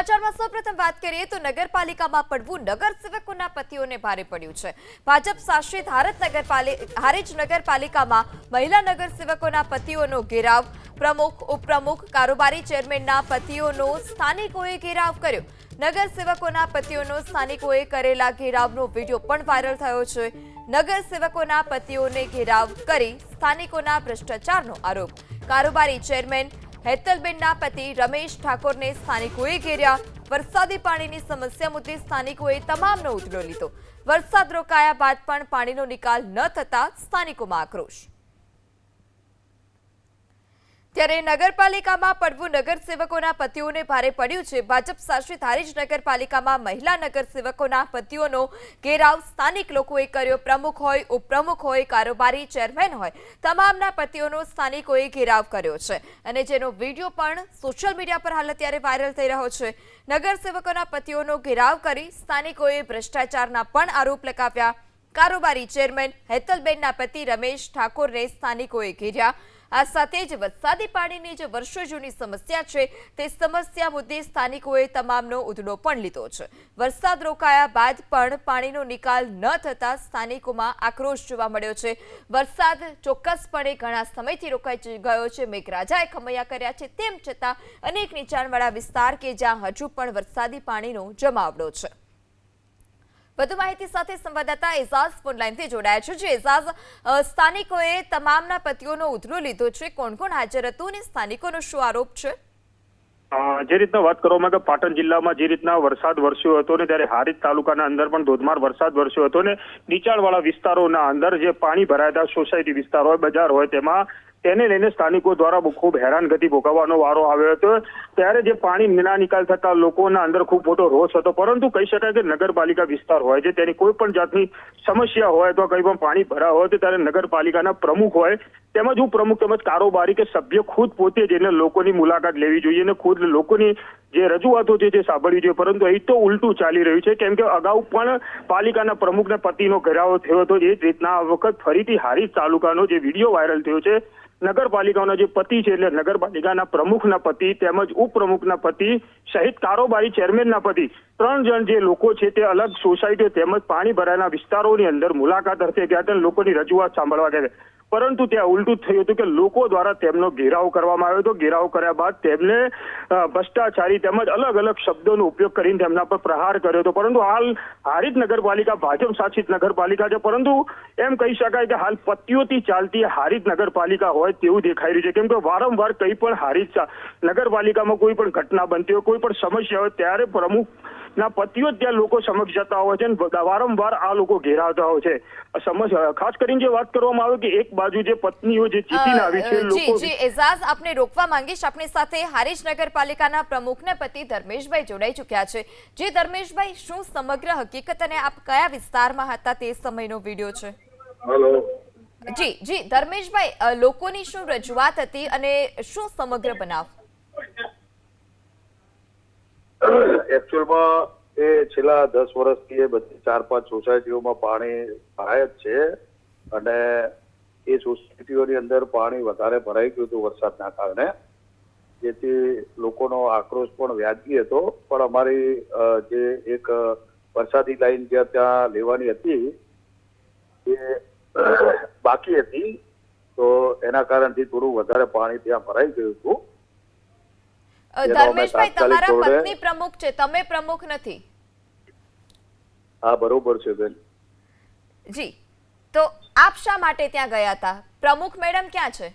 સમાચારમાં સૌપ્રથમ વાત કરીએ તો નગરપાલિકામાં પડવું નગરસેવકોના પતિઓને ભારે પડ્યું છે। ભાજપ શાસિત હારીજ નગરપાલિકામાં મહિલા નગરસેવકોના પતિઓનો ઘેરાવ, પ્રમુખ, ઉપપ્રમુખ, કારોબારી ચેરમેનના પતિઓનો સ્થાનિકોએ ઘેરાવ કર્યો। નગરસેવકોના પતિઓનો સ્થાનિકોએ કરેલા ઘેરાવનો વિડીયો પણ વાયરલ થયો છે। નગરસેવકોના પતિઓને ઘેરાવ કરી સ્થાનિકોના ભ્રષ્ટાચારનો આરોપ। કારોબારી ચેરમેન હેતલબેનના પતિ રમેશ ઠાકોરને સ્થાનિકોએ ઘેર્યા। વરસાદી પાણીની સમસ્યા મુદ્દે સ્થાનિકોએ તમામનો ઉધડો લીધો। વરસાદ રોકાયા બાદ પણ પાણીનો નિકાલ ન થતા સ્થાનિકોમાં આક્રોશ। ત્યારે નગરપાલિકામાં પડવું નગરસેવકોના પતિઓને ભારે પડ્યું છે। ભાજપ શાસિત હારીજ નગરપાલિકામાં મહિલા નગરસેવકોના પતિઓનો ઘેરાવ સ્થાનિક લોકોએ કર્યો। પ્રમુખ હોય, ઉપપ્રમુખ હોય, કારોબારી ચેરમેન હોય, તમામના પતિઓનો સ્થાનિકોએ ઘેરાવ કર્યો છે અને જેનો વિડીયો પણ સોશિયલ મીડિયા પર હાલ અત્યારે વાયરલ થઈ રહ્યો છે। નગરસેવકોના પતિઓનો ઘેરાવ કરી સ્થાનિકોએ ભ્રષ્ટાચારના પણ આરોપ લગાવ્યા। કારોબારી ચેરમેન હેતલબેનના પતિ રમેશ ઠાકોરને સ્થાનિકોએ ઘેર્યા। આ સાથે જ વરસાદી પાણીની જે વર્ષો જૂની સમસ્યા છે તે સમસ્યા મુદ્દે સ્થાનિકોએ તમામનો ઉધડો પણ લીધો છે। વરસાદ રોકાયા બાદ પણ પાણીનો નિકાલ ન થતા સ્થાનિકોમાં આક્રોશ જોવા મળ્યો છે। વરસાદ ચોક્કસપણે ઘણા સમયથી રોકાઈ ગયો છે। મેઘરાજાએ ખમૈયા કર્યા છે, તેમ છતાં અનેક નીચાણવાળા વિસ્તાર કે જ્યાં હજુ પણ વરસાદી પાણીનો જમાવડો છે। વધુ માહિતી સાથે સંવાદદાતા એઝાઝ ફોન લાઈનથી જોડાયા છે। જે એઝાઝ, સ્થાનિકોએ તમામના પતિઓનો ઉધડો લીધો છે, કોણ કોણ હાજર હતું અને સ્થાનિકોનો શું આરોપ છે? જે રીતના વાત કરવામાં કે પાટણ જિલ્લામાં જે રીતના વરસાદ વરસ્યો હતો ને ત્યારે હારીજ તાલુકાના અંદર પણ ધોધમાર વરસાદ વરસ્યો હતો ને નીચાણવાળા વિસ્તારોના અંદર જે પાણી ભરાયેલા સોસાયટી વિસ્તાર હોય, બજાર હોય, તેમાં તેને લઈને સ્થાનિકો દ્વારા ખૂબ હેરાનગતિ ભોગવવાનો વારો આવ્યો હતો। ત્યારે જે પાણી ના નિકાલ થતા લોકોના અંદર ખૂબ મોટો રોષ હતો, પરંતુ કહી શકાય કે નગરપાલિકા વિસ્તાર હોય છે તેની કોઈ પણ જાતની સમસ્યા હોય તો કંઈ પણ પાણી ભરાય હોય તો ત્યારે નગરપાલિકાના પ્રમુખ હોય તેમજ ઉપપ્રમુખ તેમજ કારોબારી કે સભ્ય ખુદ પોતે જઈને લોકોની મુલાકાત લેવી જોઈએ અને ખુદ લોકોની જે રજૂઆતો છે તે સાંભળવી જોઈએ। પરંતુ અહીં તો ઉલટું ચાલી રહ્યું છે, કેમ કે અગાઉ પણ પાલિકાના પ્રમુખના પતિનો ઘેરાવો થયો હતો। એ જ રીતના આ વખત ફરીથી હારીજ તાલુકાનો જે વિડીયો વાયરલ થયો છે, નગરપાલિકાના જે પતિ છે એટલે નગરપાલિકાના પ્રમુખના પતિ તેમજ ઉપપ્રમુખના પતિ સહિત કારોબારી ચેરમેનના પતિ 3 જણ જે લોકો છે તે અલગ સોસાયટીઓ તેમજ પાણી ભરાયેલા વિસ્તારોની અંદર મુલાકાત અર્થે ગયા હતા, લોકોની રજૂઆત સાંભળવા ગયા। પરંતુ ત્યાં ઉલટું થયું હતું કે લોકો દ્વારા તેમનો ઘેરાવ કરવામાં આવ્યો હતો। ઘેરાવ કર્યા બાદ તેમને ભ્રષ્ટાચારી તેમજ અલગ અલગ શબ્દોનો ઉપયોગ કરીને તેમના પર પ્રહાર કર્યો હતો। પરંતુ હાલ હારીજ નગરપાલિકા ભાજપ શાસિત નગરપાલિકા છે, પરંતુ એમ કહી શકાય કે હાલ પતિઓથી ચાલતી હારીજ નગરપાલિકા હોય તેવું દેખાઈ રહ્યું છે, કેમ કે વારંવાર કંઈ પણ હારીજ નગરપાલિકામાં કોઈ પણ ઘટના બનતી હોય, કોઈ પણ સમસ્યા હોય ત્યારે પ્રમુખના પતિઓ ત્યાં લોકો સમક્ષ જતા હોય છે અને વારંવાર આ લોકો ઘેરાવતા હોય છે। સમસ્યા ખાસ કરીને જે વાત કરવામાં આવે કે એક બાજુ જે પત્નીઓ જે જીતીને આવી છે લોકો જી એઝાઝ, આપને રોકવા માંગીશ। આપણી સાથે હારીજ નગરપાલિકાના પ્રમુખના પતિ ધર્મેશભાઈ જોડાઈ ચૂક્યા છે। જે ધર્મેશભાઈ, શું સમગ્ર હકીકત અને આપ કયા વિસ્તારમાં હતા તે સમયનો વિડીયો છે? હેલો જી ધર્મેશભાઈ, લોકોની શું રજૂઆત હતી અને શું સમગ્ર બનાવ? એકચ્યુઅલમાં એ છેલ્લા 10 વર્ષથી એ બધી 4-5 સોસાયટીઓમાં પાણી ભરાય જ છે અને એ સોસાયટીઓની અંદર પાણી વધારે ભરાઈ ગયું હતું વરસાદના કારણે, જેથી લોકોનો આક્રોશ પણ વ્યાજબી હતો। પણ અમારી જે એક વરસાદી લાઈન ત્યાં લેવાની હતી એ બાકી હતી, તો એના કારણથી થોડું વધારે પાણી ત્યાં ભરાઈ ગયું હતું। ધર્મેશભાઈ, તમારા પત્ની પ્રમુખ છે, તમે પ્રમુખ નથી? હા, બરોબર છે બેન। જી, તો આપ શા માટે ત્યાં ગયા હતા? પ્રમુખ મેડમ ક્યાં છે?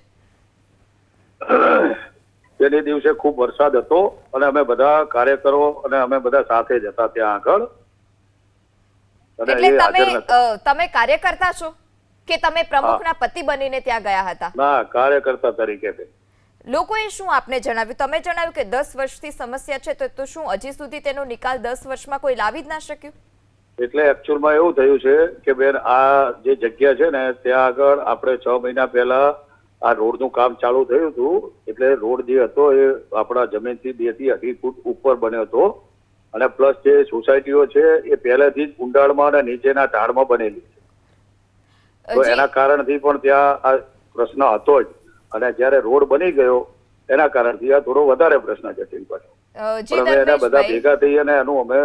તે દિવસે ખૂબ વરસાદ હતો અને અમે બધા કાર્યકરો અને અમે બધા સાથે જ હતા ત્યાં આગળ। એટલે તમે કાર્યકર્તા છો કે તમે પ્રમુખના પતિ બનીને ત્યાં ગયા હતા? ના, કાર્યકર્તા તરીકે બેન। લોકોએ શું આપને જણાવ્યું? તમે જણાવ્યું કે 10 વર્ષથી સમસ્યા છે, તો શું હજી સુધી તેનો નિકાલ 10 વર્ષમાં કોઈ લાવી જ ના શક્યું? એટલે એકચ્યુઅલમાં એવું થયું છે કે બેન, આ જે જગ્યા છે ને ત્યાં આગળ આપણે 6 મહિના પહેલા આ રોડનું કામ ચાલુ થયું હતું। એટલે રોડ જે હતો એ આપણા જમીનથી 2 થી 2.5 ફૂટ ઉપર બન્યો હતો અને પ્લસ જે સોસાયટીઓ છે એ પહેલેથી જ ઊંડાણમાં અને નીચેના ઢાળમાં બનેલી છે, તો એના કારણથી પણ ત્યાં આ પ્રશ્ન હતો જ અને જ્યારે રોડ બની ગયો એના કારણથી આ થોડો વધારે પ્રશ્ન જટિલ બન્યો। જી પણ અમે એના બધા ધર્મેશભાઈ, ભેગા થઈ અને એનું અમે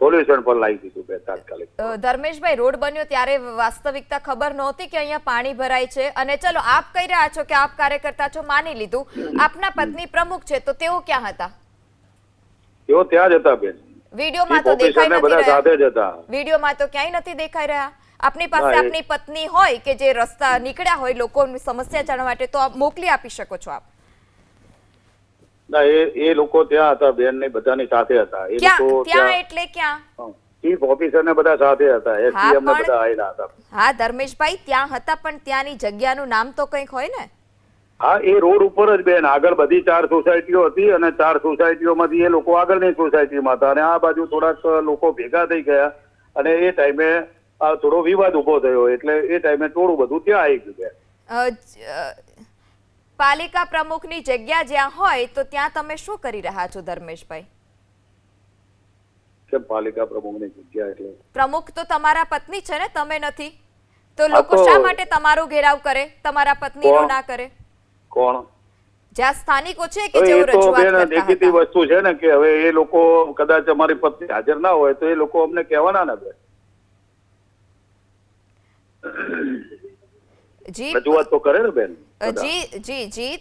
સોલ્યુશન પણ લાવી દીધું બે તાત્કાલિક. ધર્મેશભાઈ, રોડ બન્યો ત્યારે વાસ્તવિકતા ખબર નહોતી કે અહીંયા પાણી ભરાય છે, અને ચલો આપ કહી રહ્યા છો કે આપ કાર્યકર્તા છો, માની લીધું. આપના પત્ની પ્રમુખ છે, તો તેઓ ક્યાં હતા? તેઓ ત્યાં જ હતા બેન. વિડીયોમાં ચીફ તો દેખાઈ ઓફિસરને નથી બધા રહ્યા. સાથે જ હતા. વિડીયોમાં તો ક્યાંય નથી દેખાઈ રહ્યા. આપની પાસે ના, એ- આપની પત્ની હોય કે જે રસ્તા નીકળ્યા હોય લોકોની સમસ્યા જાણવા માટે, તો આપ મોકલી આપી શકો છો. આપ ના, એ લોકો ત્યાં હતા બેન ને બધાની સાથે હતા. એ ક્યાં લોકો ત્યાં એટલે ક્યાં? ચીફ ઓફિસર ને બધા સાથે હતા. એસડીએમ ને પણ- બધા આવેલા હતા. હા ધર્મેશભાઈ, ત્યાં હતા, પણ ત્યાંની જગ્યાનું નામ તો કંઈક હોય ને? હા, એ રોડ ઉપર જ બેન આગળ બધી 4 સોસાયટીઓ હતી અને 4 સોસાયટીઓમાંથી એ લોકો આગળની સોસાયટીમાં હતા અને આ બાજુ થોડાક લોકો ભેગા થઈ ગયા અને એ ટાઈમે આ થોડો વિવાદ ઉભો થયો એટલે એ ટાઈમે થોડું બધું ત્યાં આવી ગયું બેન. પાલિકા પ્રમુખની જગ્યા જ્યાં હોય તો ત્યાં તમે શું કરી રહ્યા છો ધર્મેશભાઈ? કેમ પાલિકા પ્રમુખની જગ્યા એટલે? પ્રમુખ તો તમારા પત્ની છે ને, તમે નથી તો હા, લોકો તો- શા માટે તમારો ઘેરાવ કરે, તમારા પત્નીનો કોણ? ના કરે? કોણ? જ્યાં સ્થાનિકો છે કે તો જેઓ એ તો રજૂઆત બેન કરતા દેખીતી હતા. વસ્તુ છે ને કે હવે એ લોકો કદાચ અમારી પત્ની હાજર ના હોય તો એ લોકો અમને કહેવાના ને બેન. જી રજૂઆત તો કરે ને બેન. જી જી જી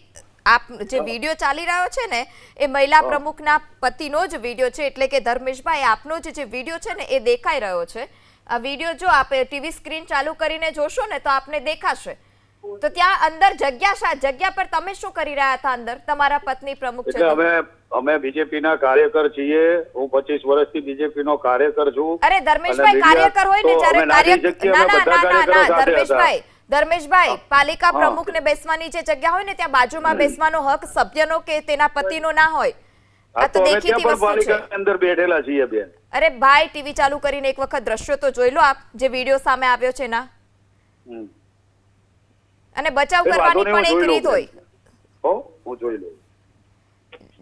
આપ જે વિડીયો ચાલી રહ્યો છે ને એ મહિલા પ્રમુખના પતિનો જ વિડીયો છે, એટલે કે ધર્મેશભાઈ આપનો જે વિડીયો છે ને એ દેખાઈ રહ્યો છે. આ વિડીયો જો આપ ટીવી સ્ક્રીન ચાલુ કરીને જોશો ને તો આપને દેખાશે. તો ત્યાં અંદર જગ્યા પર તમે શું કરી રહ્યા હતા? અંદર તમારા પત્ની પ્રમુખ છે એટલે તો. અમે બીજેપી ના કાર્યકર છીએ. હું 25 વર્ષથી બીજેપી નો કાર્યકર છું. અરે ધર્મેશભાઈ, અને મીડિયા કાર્યકર હોય ને તો જ્યારે અમે નાની કાર્ય જગ્યાએ અમે બધા કાર્યકરો સાથે હતા. ધર્મેશભાઈ, પાલિકા હા. પ્રમુખને બેસવાની જે જગ્યા હોય ને ત્યાં બાજુમાં બેસવાનો હક સભ્યનો કે તેના પતિનો ના હોય. આ હા, તો તો અમે દેખીતી ત્યાં પણ વસ્તુ છે. પાલિકાની અંદર બેઠેલા છીએ બેન. અરે ભાઈ, ટીવી ચાલુ કરીને એક વખત દ્રશ્યો તો જોઈ લો આપ, જે વિડીયો સામે આવ્યો છે ના. હમ. અને બચાવ એ વાંધો કરવાની નહીં, પણ હું એક જોઈ રીત લઉં હોય. હો, હું જોઈ લઉં.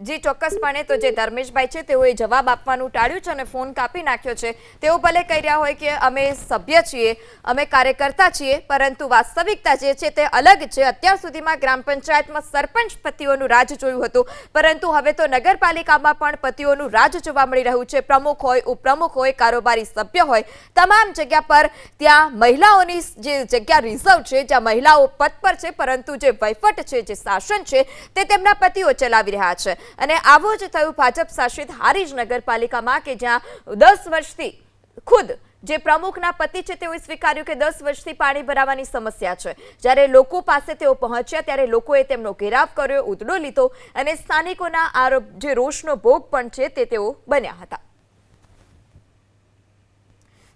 જી ચોક્કસપણે. તો જે ધર્મેશભાઈ છે તેઓએ જવાબ આપવાનું ટાળ્યું છે અને ફોન કાપી નાખ્યો છે. તેઓ ભલે કહી રહ્યા હોય કે અમે સભ્ય છીએ, અમે કાર્યકર્તા છીએ, પરંતુ વાસ્તવિકતા જે છે તે અલગ છે. અત્યાર સુધીમાં ગ્રામ પંચાયતમાં સરપંચ પતિઓનું રાજ જોયું હતું, પરંતુ હવે તો નગરપાલિકામાં પણ પતિઓનું રાજ જોવા મળી રહ્યું છે. પ્રમુખ હોય, ઉપપ્રમુખ હોય, કારોબારી સભ્ય હોય, તમામ જગ્યા પર ત્યાં મહિલાઓની જે જગ્યા રિઝર્વ છે, જ્યાં મહિલાઓ પદ પર છે, પરંતુ જે વહીવટ છે, જે શાસન છે, તે તેમના પતિઓ ચલાવી રહ્યા છે. અને આવું જ થયું ભાજપ શાસિત હારીજ નગરપાલિકામાં, કે જ્યાં 10 વર્ષથી ખુદ જે પ્રમુખના પતિ છે તેઓએ સ્વીકાર્યું કે 10 વર્ષથી પાણી ભરાવાની સમસ્યા છે. જ્યારે લોકો પાસે તેઓ પહોંચ્યા ત્યારે લોકોએ તેમનો ઘેરાવ કર્યો, ઉધડો લીધો અને સ્થાનિકોના આરોપ જે રોષનો ભોગ પણ છે તે તેઓ બન્યા હતા.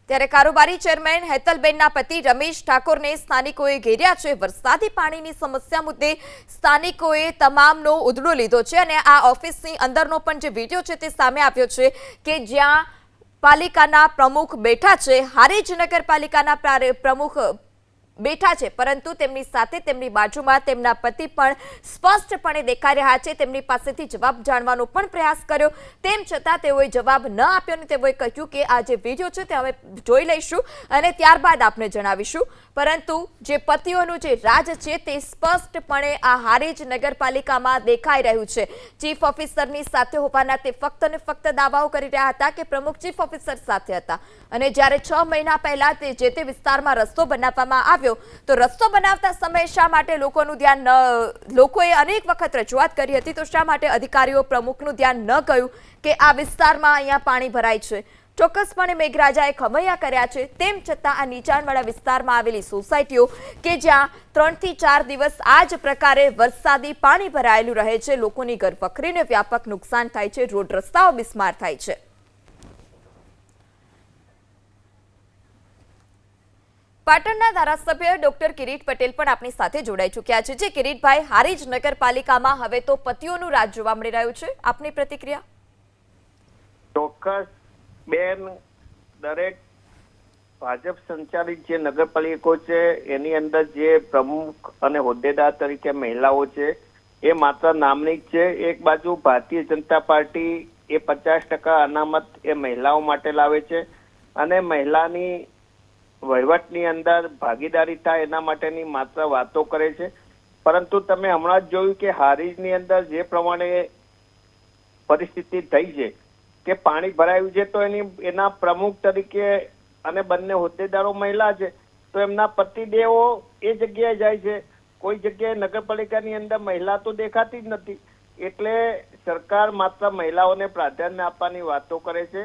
ત્યારે કારોબારી ચેરમેન હેતલબેનના પતિ રમેશ ઠાકોરને સ્થાનિકોએ ઘેર્યા છે. વરસાદી પાણીની સમસ્યા મુદ્દે સ્થાનિકોએ તમામનો ઉધડો લીધો છે અને આ ઓફિસની અંદરનો પણ જે વિડીયો છે તે સામે આવ્યો છે કે જ્યાં પાલિકાના પ્રમુખ બેઠા છે, હારીજ નગરપાલિકાના પ્રમુખ બેઠા છે, પરંતુ તેમની સાથે તેમની બાજુમાં તેમના પતિ પણ સ્પષ્ટપણે દેખાઈ રહ્યા છે. તેમની પાસેથી જવાબ જાણવાનો પણ પ્રયાસ કર્યો, તેમ છતાં તેઓએ જવાબ ન આપ્યો અને તેઓએ કહ્યું કે આ જે વિડીયો છે તે અમે જોઈ લઈશું અને ત્યારબાદ આપને જણાવીશું. પરંતુ જે પતિઓનું જે રાજ છે તે સ્પષ્ટપણે આ હારીજ નગરપાલિકામાં દેખાઈ રહ્યું છે. ચીફ ઓફિસરની સાથે હોવાના તે ફક્ત ને ફક્ત દાવાઓ કરી રહ્યા હતા કે પ્રમુખ ચીફ ઓફિસર સાથે હતા, અને જ્યારે 6 મહિના પહેલા જે તે વિસ્તારમાં રસ્તો બનાવવામાં આવ્યો તો રસ્તો બનાવતા સમયે શા માટે લોકોનું ધ્યાન લોકોએ અનેક વખત રજૂઆત કરી હતી, તો શા માટે અધિકારીઓ પ્રમુખનું ધ્યાન ન ગયું કે આ વિસ્તારમાં અહીંયા પાણી ભરાય છે? ચોક્કસપણે મેઘરાજાએ ખમૈયા કર્યા છે. તેમ છતાં આ નીચાણવાળા વિસ્તારમાં આવેલી સોસાયટીઓ કે જ્યાં 3 થી 4 દિવસ આ જ પ્રકારે વરસાદી પાણી ભરાયેલું રહે છે, લોકોની ઘરવખરીને વ્યાપક નુકસાન થાય છે, રોડ રસ્તાઓ બિસ્માર થાય છે. પાટણના ધારાસભ્ય ડોક્ટર કિરીટ પટેલ પણ આપણી સાથે જોડાઈ ચૂક્યા છે. જે કિરીટભાઈ, હારીજ નગરપાલિકામાં હવે તો પતિઓનું રાજ જોવા મળી રહ્યું છે, આપની પ્રતિક્રિયા? ચોક્કસ બેન, દરેક ભાજપ સંચાલિત જે નગરપાલિકાઓ છે એની અંદર જે પ્રમુખ અને હોદ્દેદાર તરીકે મહિલાઓ છે એ માત્ર નામની જ છે. એક બાજુ ભારતીય જનતા પાર્ટી એ 50% અનામત એ મહિલાઓ માટે લાવે છે અને મહિલાની વહીવટની અંદર ભાગીદારી થાય એના માટેની માત્ર વાતો કરે છે. પરંતુ તમે હમણાં જ જોયું કે હારીજની અંદર જે પ્રમાણે પરિસ્થિતિ થઈ છે કે પાણી ભરાયું છે તો એના પ્રમુખ તરીકે અને બંને હોદ્દેદારો મહિલા છે તો એમના પતિદેવો એ જગ્યાએ જાય છે. કોઈ જગ્યાએ નગરપાલિકાની અંદર મહિલા તો દેખાતી જ નથી. એટલે સરકાર માત્ર મહિલાઓને પ્રાધાન્ય આપવાની વાતો કરે છે.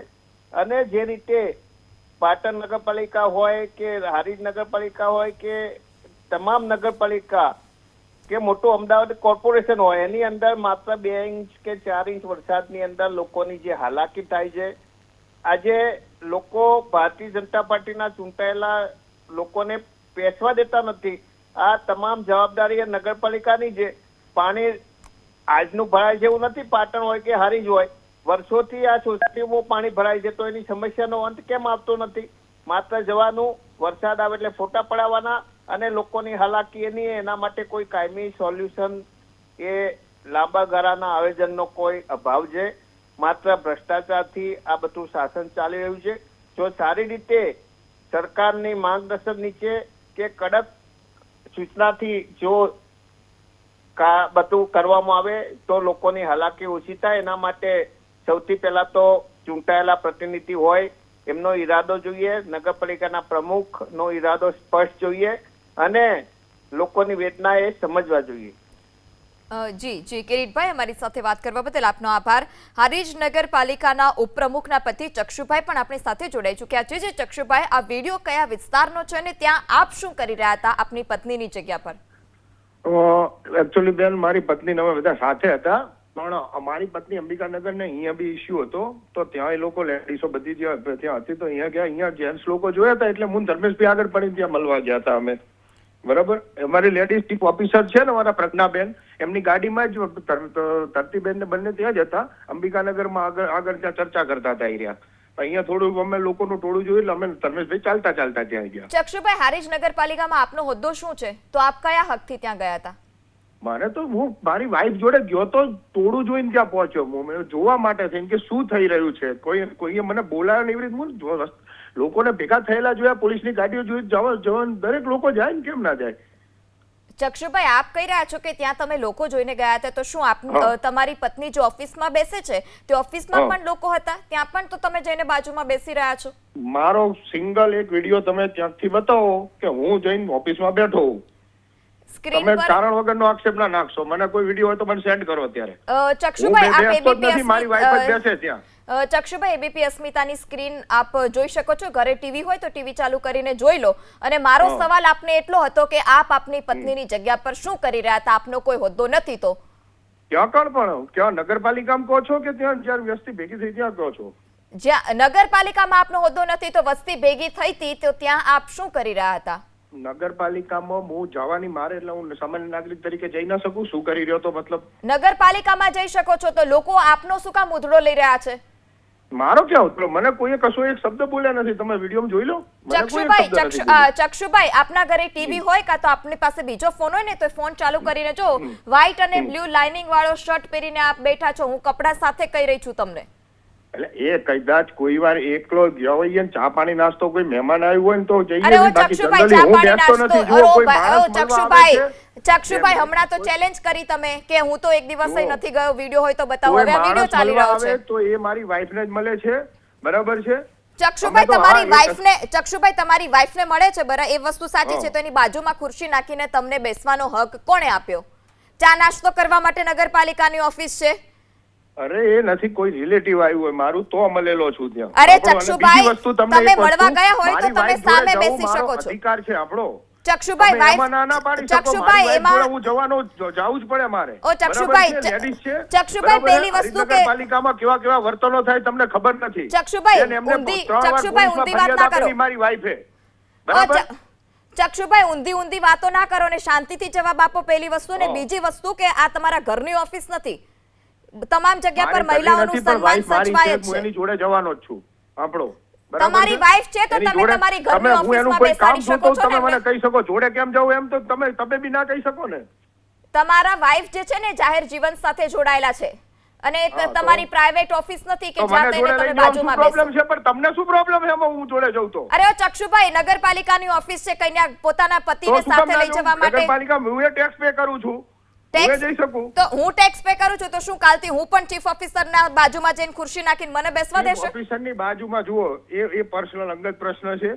અને જે રીતે પાટણ નગરપાલિકા હોય કે હારીજ નગરપાલિકા હોય કે તમામ નગરપાલિકા કે મોટું અમદાવાદ કોર્પોરેશન હોય એની અંદર માત્ર 2 ઇંચ કે 4 ઇંચ વરસાદની અંદર લોકોની જે હાલાકી થાય છે, આજે લોકો ભારતીય જનતા પાર્ટીના ચૂંટાયેલા લોકોને પેસવા દેતા નથી. આ તમામ જવાબદારી એ નગરપાલિકાની છે. પાણી આજનું ભરાય છે એવું નથી પાટણ હોય કે હારીજ હોય, વર્ષોથી આ સોસાયટીમાં પાણી ભરાય છે તો એની સમસ્યાનો અંત કેમ આવતો નથી? માત્ર જવાનું, વરસાદ આવે એટલે ફોટા પડાવવાના અને લોકોની હાલાકી એની, એના માટે કોઈ કાયમી સોલ્યુશન એ લાંબા ગાળાના આયોજનનો કોઈ અભાવ છે. માત્ર ભ્રષ્ટાચારથી આ બધું શાસન ચાલી રહ્યું છે. જો સારી રીતે સરકારની માર્ગદર્શન નીચે કે કડક સૂચનાથી જો બધું કરવામાં આવે તો લોકોની હાલાકી ઓછી થાય. એના માટે સૌથી પહેલા તો ચૂંટાયેલા પ્રતિનિધિ હોય એમનો ઈરાદો જોઈએ, નગરપાલિકાના પ્રમુખનો ઈરાદો સ્પષ્ટ જોઈએ અને લોકોની વેદના એ સમજવા જોઈએ. જી કિરીટભાઈ, અમારી સાથે વાત કરવા બદલ આપનો આભાર. હારીજ નગરપાલિકાના ઉપપ્રમુખના પતિ ચક્ષુભાઈ પણ આપણી સાથે જોડાઈ ચૂક્યા છે. જે ચક્ષુભાઈ, આ વિડીયો કયા વિસ્તારનો છે અને ત્યાં આપ શું કરી રહ્યા હતા આપની પત્નીની જગ્યા પર? એકચ્યુઅલી બેન, મારી પત્ની અમે બધા સાથે હતા, પણ અમારી પત્ની અંબિકાનગર ને અહીંયા બી ઇસ્યુ હતો તો ત્યાં એ લોકો લેડીઝો બધી ત્યાં હતી તો અહીંયા ગયા. અહીંયા જેન્ટ્સ લોકો જોયા હતા એટલે હું ધર્મેશભાઈ આગળ પડીને ત્યાં મળવા ગયા હતા અમે. બરાબર. અમારી લેડીઝ ચીફ ઓફિસર છે ને અમારા પ્રજ્ઞાબેન, એમની ગાડીમાં જ ધરતીબેન ને બંને ત્યાં જ હતા. અંબિકાનગરમાં આગળ ત્યાં ચર્ચા કરતા હતા રહ્યા. અહીંયા થોડું અમે લોકોનું ટોળું જોયું એટલે અમે ધર્મેશભાઈ ચાલતા ત્યાં ગયા. ચક્ષુભાઈ, હારીજ નગરપાલિકામાં આપનો હોદ્દો શું છે? તો આપ કયા હકથી ત્યાં ગયા હતા? મારે તો હું મારી વાઈફ જોડે ગયો તો ટોળું જોઈને ત્યાં પહોંચ્યો હું જોવા માટે થઈને કે શું થઈ રહ્યું છે. કોઈએ મને બોલાયો ને એવી રીતે હું લોકોને ભેગા થયેલા જોયા, પોલીસની ગાડીઓ જોઈ જવાનું દરેક લોકો જાય ને, કેમ ના જાય? ચક્ષુભાઈ, આપ કહી રહ્યા છો કે ત્યાં તમે લોકો જોઈને ગયા હતા, તો શું આપ તમારી પત્ની જો ઓફિસમાં બેસે છે તે ઓફિસમાં પણ લોકો હતા? ત્યાં પણ તો તમે જઈને બાજુમાં બેસી રહ્યા છો. મારો સિંગલ એક વિડીયો તમે ત્યાંથી બતાવો કે હું જઈને ઓફિસમાં બેઠો હોઉં. સ્ક્રીન તમે પર કારણ વગરનો આક્ષેપ ના નાખશો. મને કોઈ વિડીયો હોય તો મને સેન્ડ કરો અત્યારે. ચક્ષુભાઈ, આપ એબીપી મારી વાઈફ જ બેસે ત્યાં. ચક્ષુભાઈ, એબીપી અસ્મિતાની સ્ક્રીન આપ જોઈ શકો છો. ઘરે ટીવી હોય તો ટીવી ચાલુ કરીને જોઈ લો. અને મારો સવાલ આપને એટલો હતો કે આપ આપની પત્નીની જગ્યા પર શું કરી રહ્યા હતા? આપનો કોઈ હોદ્દો નથી તો ક્યાં પણ ક્યાં નગરપાલિકામાં કહો છો કે ત્યાં જ્યારે વસ્તી ભેગી થઈ ત્યાં કહો છો? જ્યાં નગરપાલિકામાં આપનો હોદ્દો નથી તો વસ્તી ભેગી થઈ હતી તો ત્યાં આપ શું કરી રહ્યા હતા? નગરપાલિકામાં હું જવાની મારે એટલે હું સામાન્ય નાગરિક તરીકે જઈ ના શકું? શું કરી રહ્યો તો મતલબ? નગરપાલિકામાં જઈ શકો છો તો લોકો આપનો શું કામ ઉધડો લઈ રહ્યા છે? મારો ક્યાં ઉતરો? મને કોઈએ કશો એક શબ્દ બોલ્યા નથી. તમે વિડીયોમાં જોઈ લો. ચક્ષુભાઈ, આપના ઘરે ટીવી હોય કાં તો આપની પાસે બીજો ફોન હોય ને તો ફોન ચાલુ કરીને જો. વ્હાઈટ અને બ્લુ લાઇનિંગ વાળો શર્ટ પહેરીને આપ બેઠા છો. હું કપડા સાથે કહી રહી છું તમને. એટલે એ કદાચ કોઈ વાર એકલો ગયો હોય ને ચા પાણી નાસ્તો કોઈ મહેમાન આવ્યું હોય ને તો જઈએ. ચક્ષુભાઈ, હમણાં તો ચેલેન્જ કરી તમે કે હું તો એક દિવસ નથી ગયો. વિડીયો હોય તો બતાવો. હવે વિડીયો ચાલી રહ્યો છે તો એ મારી વાઈફને જ મળે છે. બરાબર છે ચક્ષુભાઈ? તમારી વાઈફને મળે છે બરાબર, એ વસ્તુ સાચી છે. તો એની બાજુમાં ખુરશી નાખીને તમને બેસવાનો હક કોણે આપ્યો? ચા નાસ્તો કરવા માટે નગરપાલિકાની ઓફિસ છે. અરે એ નથી, કોઈ રિલેટિવ આવ્યું હોય મારું તો મળેલો છું ત્યાં. અરે ચક્ષુભાઈ, તમે મળવા ગયા હોય તો તમે સામે બેસી શકો છો. અધિકાર છે આપણો. ચક્ષુભાઈ, એમાં હું જવાનું જાવું જ પડે મારે. ઓ ચક્ષુભાઈ, પહેલી વસ્તુ કે પાલિકામાં કેવા વર્તનો થાય તમને ખબર નથી. ચક્ષુભાઈ, ઊંધી વાત ના કરો. મારી વાઈફે બરાબર. ચક્ષુભાઈ, ઊંધી વાતો ના કરો ને શાંતિથી જવાબ આપો. પહેલી વસ્તુ ને બીજી વસ્તુ કે આ તમારા ઘરની ઓફિસ નથી. તમામ જગ્યા પર મહિલાઓનું સન્માન સચવાય છે. હું એની જોડે જવાનો જ છું. આપણો તમારી વાઈફ છે તો તમે તમારી ઘરની ઓફિસમાં બેસાડી શકો છો ને. તમે મને કહી શકો જોડે કેમ જાવ એમ તો તમે બી ના કહી શકો ને. તમારા વાઈફ જે છે ને જાહેર જીવન સાથે જોડાયેલા છે અને તમારી પ્રાઇવેટ ઓફિસ નથી કે જ્યાં તમે બાજુમાં બેસો. પ્રોબ્લેમ છે પણ તમને શું પ્રોબ્લેમ છે એમાં હું જોડે જઉં તો? અરે ચક્ષુભાઈ, નગરપાલિકાની ઓફિસ છે, કન્યા પોતાના પતિને સાથે લઈ જવા માટે. નગરપાલિકા હું ટેક્સ પે કરું છું. ટેક્સ જઈ શકું. તો હું ટેક્સ પે કરું છું તો શું કાલથી હું પણ ચીફ ઓફિસરના બાજુમાં જઈને ખુરશી નાખીને મને બેસવા દેશે? ઓફિસરની બાજુમાં જુઓ, એ પર્સનલ અંગત પ્રશ્ન છે.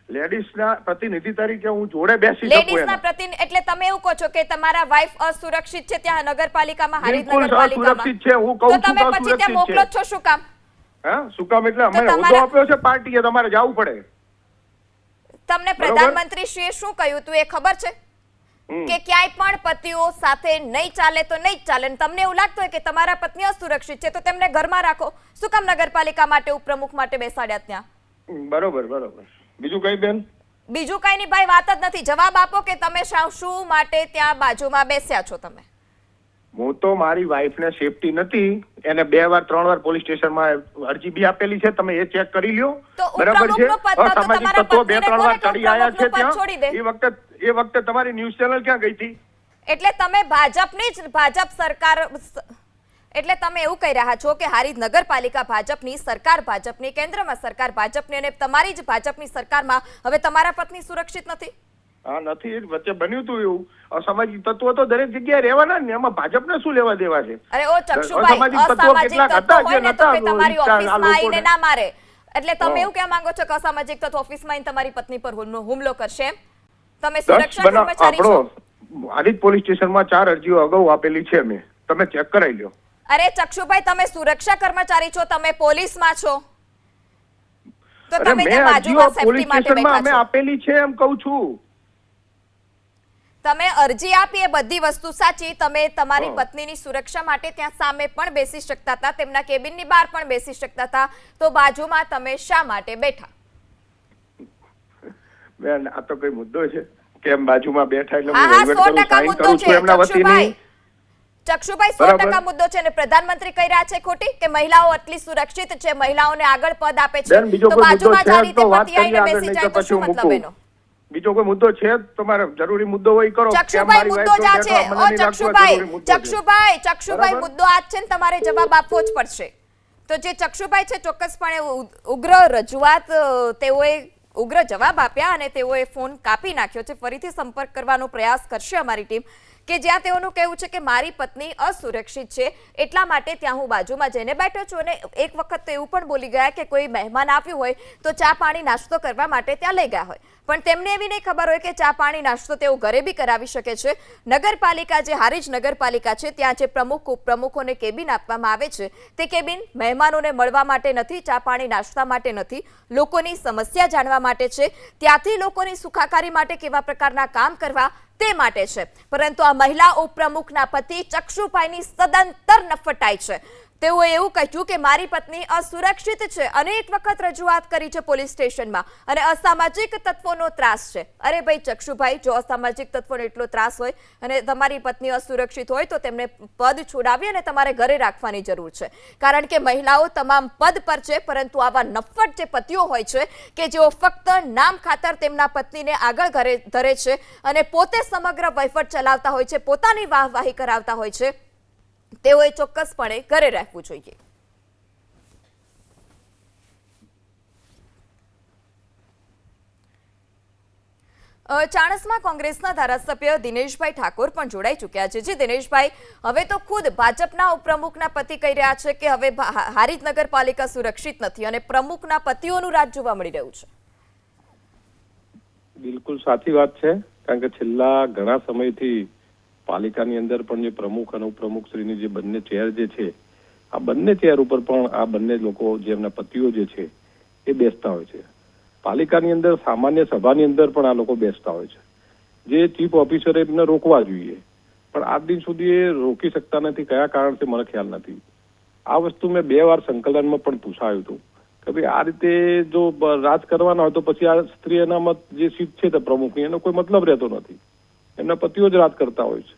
લેડીઝના પ્રતિનિધિ તરીકે હું જોડે બેસી શકું લેડીઝના એના. પ્રતિનિધિ એટલે તમે એવું કહો છો કે તમારા વાઇફ અસુરક્ષિત છે ત્યાં નગરપાલિકામાં, હારીજ બિલકુલ નગરપાલિકામાં, સુરક્ષિત છે. હું કહું તો છું તમે કે પછી ત્યાં મોકલો જ છો શું કામ? હા, શું કામ? એટલે અમે તમારા- હોદ્દો આપ્યો છે પાર્ટીએ, તમારે જવું પડે. તમને પ્રધાનમંત્રીશ્રીએ શું કહ્યું હતું એ ખબર છે કે ક્યાંય પણ પતિઓ સાથે નહીં ચાલે તો નહીં જ ચાલે. અને તમને એવું લાગતું હોય કે તમારા પત્ની અસુરક્ષિત છે તો તેમને ઘરમાં રાખો, શું કામ નગરપાલિકા માટે ઉપપ્રમુખ માટે બેસાડ્યા ત્યાં? બરોબર. બીજું કઈ બેન? બીજું કઈ નહીં ભાઈ, વાત જ નથી. જવાબ આપો કે તમે શું માટે ત્યાં બાજુમાં બેસ્યા છો તમે? હું તો મારી વાઈફને સેફટી નથી, એને 2 વાર 3 વાર પોલીસ સ્ટેશનમાં અરજી બી આપેલી છે, તમે એ ચેક કરી લ્યો. તો બરાબર છે. ઉપપ્રમુખનો પદ તો અસામાજિક તમારા તત્વો પત્નીને 2-3 વાર કોને ચડી આવ્યા છે ઉપપ્રમુખનું પદ છોડી દે? ત્યાં. એ વખતે તમારી ન્યૂઝ ચેનલ ક્યાં ગઈ હતી? એટલે તમે ભાજપ સરકાર, એટલે તમે એવું કહી રહ્યા છો કે હારીજ નગરપાલિકા ભાજપની, સરકાર ભાજપની, કેન્દ્રમાં સરકાર ભાજપની અને તમારી જ ભાજપની સરકારમાં હવે તમારા પત્ની સુરક્ષિત નથી? હા, નથી. વચ્ચે બન્યું હતું એવું. અસામાજિક તત્વો તો દરેક જગ્યાએ રહેવાના ને, એમાં ભાજપને શું લેવા દેવા છે? અરે ઓ ચક્ષુભાઈ, અસામાજિક તત્વો અસામાજિક કેટલાક તત્વો હતા હોય જે ને તો નતા કે તમારી આ ઓફિસમાં લોકોને. આવીને ના મારે. એટલે તમે હા. એવું કહેવા માંગો છો કે અસામાજિક તત્વો ઓફિસમાં આવીને તમારી પત્ની પર હુમલો કરશે એમ? તમે દસ સુરક્ષા કર્મચારી છો? આપણો હારીજ પોલીસ સ્ટેશનમાં 4 અરજીઓ અગાઉ આપેલી છે મેં, તમે ચેક કરાવી લ્યો. અરે ચક્ષુભાઈ, તમે સુરક્ષા કર્મચારી છો, તમે પોલીસમાં છો, તો અરે તમે મેં ત્યાં અરજીઓ બાજુમાં પોલીસ સેફટી માટે સ્ટેશનમાં બેઠા અમે છો. આપેલી છે એમ કહું છું. તમે અરજી આપી એ બધી વસ્તુ સાચી. તમે તમારી પત્નીની સુરક્ષા માટે ત્યાં સામે પણ બેસી શકતા હતા, તેમના કેબિનની બહાર પણ બેસી શકતા હતા, તો બાજુમાં તમે શા માટે બેઠા? બેન, આ તો કઈ મુદ્દો છે? કેમ બાજુમાં બેઠા એટલે હા હું હા, વહીવટ 100% કરું, સાઈન મુદ્દો કરું છે છું એમના વતીની. ચક્ષુભાઈ, બરાબર. 100% મુદ્દો છે. અને પ્રધાનમંત્રી કહી રહ્યા છે ખોટી કે મહિલાઓ આટલી સુરક્ષિત છે, મહિલાઓને આગળ પદ આપે છે, બેન, બીજો તો કોઈ મુદ્દો બાજુમાં છે જ આ રીતે તો વાત પતિ આવીને કરીએ આગળ, બેસી નહીં જાય તો તો પછી શું હું મતલબ મૂકું. એનો? બીજો કોઈ મુદ્દો છે તમારે જરૂરી મુદ્દો હોય કરો. કેમ ચક્ષુભાઈ, મારી મુદ્દો જ આ વાઈફ છે. બેઠો, મને ઓ નહીં લાગતું આ ચક્ષુભાઈ, જરૂરી મુદ્દો છે. ચક્ષુભાઈ, બરાબર. મુદ્દો આ જ છે ને, તમારે જવાબ આપવો જ પડશે. તો જે ચક્ષુભાઈ છે, ચોક્કસપણે ઉગ્ર રજૂઆત, તેઓએ ઉગ્ર જવાબ આપ્યા અને તેઓએ ફોન કાપી નાખ્યો છે. ફરીથી સંપર્ક કરવાનો પ્રયાસ કરશે અમારી ટીમ, કે જ્યાં તેઓનું કહેવું છે કે મારી પત્ની અસુરક્ષિત છે એટલા માટે ત્યાં હું બાજુમાં જઈને બેઠો છું. અને એક વખત તો એવું પણ બોલી ગયા કે કોઈ મહેમાન આવ્યું હોય તો ચા પાણી નાસ્તો કરવા માટે ત્યાં લઈ ગયા હોય, પણ તેમને એવી નહીં ખબર હોય કે ચા પાણી નાસ્તો તેઓ ઘરે બી કરાવી શકે છે. નગરપાલિકા, જે હારીજ નગરપાલિકા છે, ત્યાં જે પ્રમુખ ઉપપ્રમુખોને કેબિન આપવામાં આવે છે, તે કેબિન મહેમાનોને મળવા માટે નથી, ચા પાણી નાસ્તા માટે નથી, લોકોની સમસ્યા જાણવા માટે છે, ત્યાંથી લોકોની સુખાકારી માટે કેવા પ્રકારના કામ કરવા તે માટે છે. પરંતુ આ મહિલા ઉપપ્રમુખના પતિ ચક્ષુભાઈની સદંતર નફટાઈ છે. તેઓએ એવું કહ્યું કે મારી પત્ની અસુરક્ષિત છે, અનેક વખત રજૂઆત કરી છે પોલીસ સ્ટેશનમાં, અને અસામાજિક તત્વોનો ત્રાસ છે. અરે ભાઈ ચક્ષુભાઈ, જો અસામાજિક તત્વોનો એટલો ત્રાસ હોય અને તમારી પત્ની અસુરક્ષિત હોય તો તેમને પદ છોડાવી અને તમારે ઘરે રાખવાની જરૂર છે. કારણ કે મહિલાઓ તમામ પદ પર છે, પરંતુ આવા નફ્ફટ જે પતિઓ હોય છે કે જેઓ ફક્ત નામ ખાતર તેમના પત્નીને આગળ ધરે છે અને પોતે સમગ્ર વહીવટ ચલાવતા હોય છે, પોતાની વાહવાહી કરાવતા હોય છે, તેઓએ ચોક્કસપણે ઘરે રહેવું જોઈએ. ચાણસ્મા કોંગ્રેસના ધારાસભ્ય દિનેશભાઈ ઠાકોર પણ જોડાઈ ચૂક્યા છે. જી દિનેશભાઈ, હવે તો ખુદ ભાજપના ઉપપ્રમુખના પતિ કહી રહ્યા છે કે હવે હારીજ નગરપાલિકા સુરક્ષિત નથી અને પ્રમુખના પતિઓનું રાજ જોવા મળી રહ્યું છે. બિલકુલ સાચી વાત છે, કારણ કે છેલ્લા ઘણા સમયથી પાલિકાની અંદર પણ જે પ્રમુખ અને ઉપપ્રમુખ શ્રીની જે બંને ચેર જે છે, આ બંને ચેર ઉપર પણ આ બંને લોકો, જે એમના પતિઓ જે છે, એ બેસતા હોય છે. પાલિકાની અંદર સામાન્ય સભાની અંદર પણ આ લોકો બેસતા હોય છે. જે ચીફ ઓફિસરે એમને રોકવા જોઈએ, પણ આજ દિન સુધી એ રોકી શકતા નથી. કયા કારણથી મને ખ્યાલ નથી. આ વસ્તુ મેં 2 વાર સંકલનમાં પણ પૂછાયું હતું કે ભાઈ આ રીતે જો રાજ કરવાના હોય તો પછી આ સ્ત્રી અનામત જે સીટ છે તે પ્રમુખની, એનો કોઈ મતલબ રહેતો નથી. એમના પતિઓ જ રાજ કરતા હોય છે.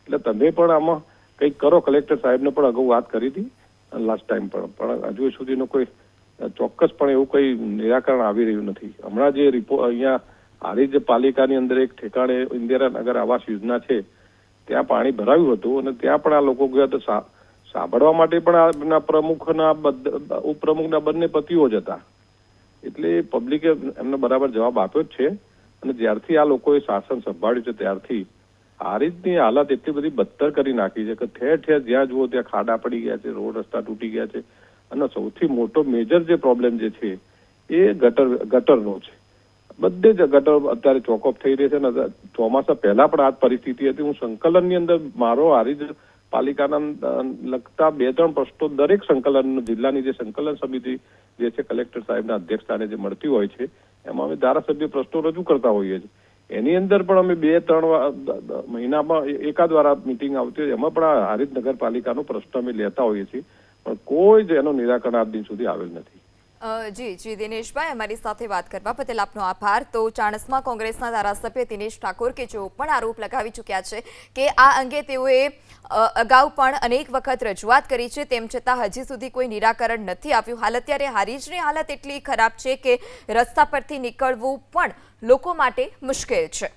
એટલે તમે પણ આમાં કંઈક કરો. કલેક્ટર સાહેબને પણ અગાઉ વાત કરી હતી લાસ્ટ ટાઈમ પણ હજુ સુધીનો કોઈ ચોક્કસપણે એવું કંઈ નિરાકરણ આવી રહ્યું નથી. હમણાં જે રિપોર્ટ અહીંયા હારીજ પાલિકાની અંદર એક ઠેકાણે ઇન્દિરાનગર આવાસ યોજના છે, ત્યાં પાણી ભરાયું હતું અને ત્યાં પણ આ લોકો ગયા તો સાંભળવા માટે પણ આ પ્રમુખના ઉપપ્રમુખના બંને પતિઓ જ હતા. એટલે પબ્લિકે એમને બરાબર જવાબ આપ્યો જ છે. અને જ્યારથી આ લોકોએ શાસન સંભાળ્યું છે ત્યારથી હારીજની હાલત એટલી બધી બદતર કરી નાખી છે કે ઠેર ઠેર જ્યાં જુઓ ત્યાં ખાડા પડી ગયા છે, રોડ રસ્તા તૂટી ગયા છે, અને સૌથી મોટો મેજર જે પ્રોબ્લેમ જે છે એ ગટરનો છે. બધે જ ગટર અત્યારે ચોકઅપ થઈ રહી છે ને ચોમાસા પહેલા પણ આ જ પરિસ્થિતિ હતી. હું સંકલનની અંદર મારો હારીજ પાલિકાના લગતા 2-3 પ્રશ્નો દરેક સંકલન જિલ્લાની જે સંકલન સમિતિ જે છે કલેક્ટર સાહેબના અધ્યક્ષસ્થાને જે મળતી હોય છે એમાં અમે ધારાસભ્ય પ્રશ્નો રજૂ કરતા હોઈએ છીએ. એની અંદર પણ અમે 2-3 મહિનામાં એકાદ વાર મિટિંગ આવતી હોય એમાં પણ આ હારીજ નગરપાલિકાનો પ્રશ્ન અમે લેતા હોઈએ છીએ, પણ કોઈ જ એનું નિરાકરણ આજ દિન સુધી આવેલ નથી. જી દિનેશભાઈ, અમારી સાથે વાત કરવા બદલ આપનો આભાર. તો ચાણસ્મા કોંગ્રેસના ધારાસભ્ય દિનેશ ઠાકોર કે જેઓ પણ આરોપ લગાવી ચૂક્યા છે કે આ અંગે તેઓએ અગાઉ પણ અનેક વખત રજૂઆત કરી છે, તેમ છતાં હજી સુધી કોઈ નિરાકરણ નથી આવ્યું. હાલ અત્યારે હારીજની હાલત એટલી ખરાબ છે કે રસ્તા પરથી નીકળવું પણ લોકો માટે મુશ્કેલ છે.